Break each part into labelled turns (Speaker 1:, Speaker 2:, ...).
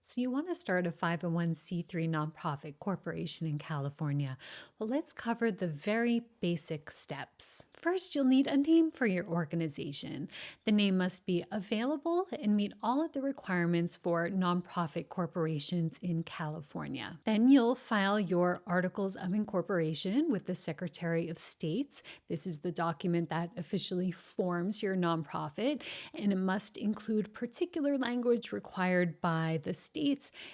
Speaker 1: So you want to start a 501c3 nonprofit corporation in California. Well, let's cover the very basic steps. First, you'll need a name for your organization. The name must be available and meet all of the requirements for nonprofit corporations in California. Then you'll file your articles of incorporation with the Secretary of State. This is the document that officially forms your nonprofit, and it must include particular language required by the states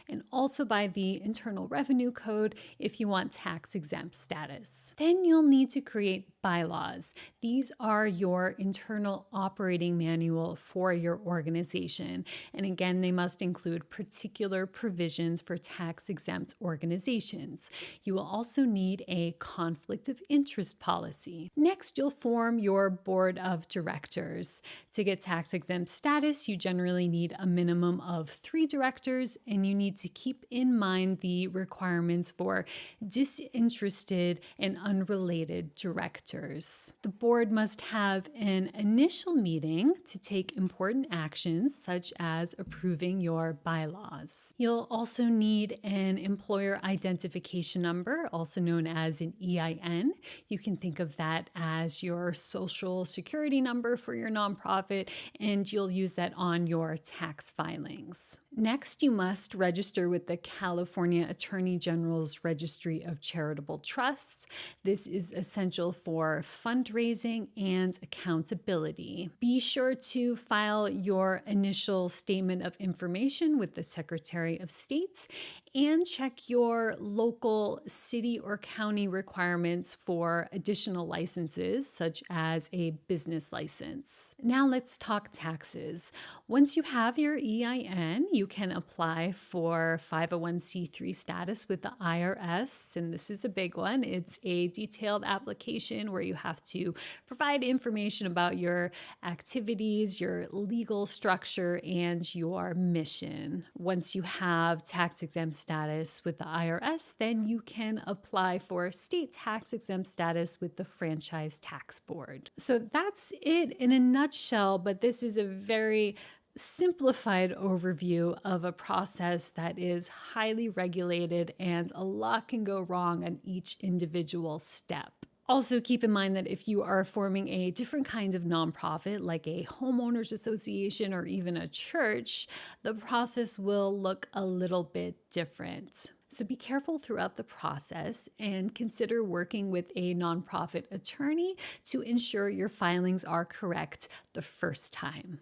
Speaker 1: and also by the Internal Revenue Code if you want tax exempt status. Then you'll need to create bylaws. These are your internal operating manual for your organization. And again, they must include particular provisions for tax exempt organizations. You will also need a conflict of interest policy. Next, you'll form your board of directors. To get tax exempt status, you generally need a minimum of 3 directors, and you need to keep in mind the requirements for disinterested and unrelated directors. The board must have an initial meeting to take important actions, such as approving your bylaws. You'll also need an employer identification number, also known as an EIN. You can think of that as your social security number for your nonprofit, and you'll use that on your tax filings. Next, you must register with the California Attorney General's Registry of Charitable Trusts. This is essential for fundraising and accountability. Be sure to file your initial statement of information with the Secretary of State and check your local city or county requirements for additional licenses, such as a business license. Now let's talk taxes. Once you have your EIN, you can apply for 501c3 status with the IRS, and this is a big one. It's a detailed application where you have to provide information about your activities, your legal structure, and your mission. Once you have tax exempt status with the IRS, then you can apply for state tax exempt status with the Franchise Tax Board. So that's it in a nutshell, but this is a very simplified overview of a process that is highly regulated and a lot can go wrong on each individual step. Also, keep in mind that if you are forming a different kind of nonprofit, like a homeowners association or even a church, the process will look a little bit different. So be careful throughout the process and consider working with a nonprofit attorney to ensure your filings are correct the first time.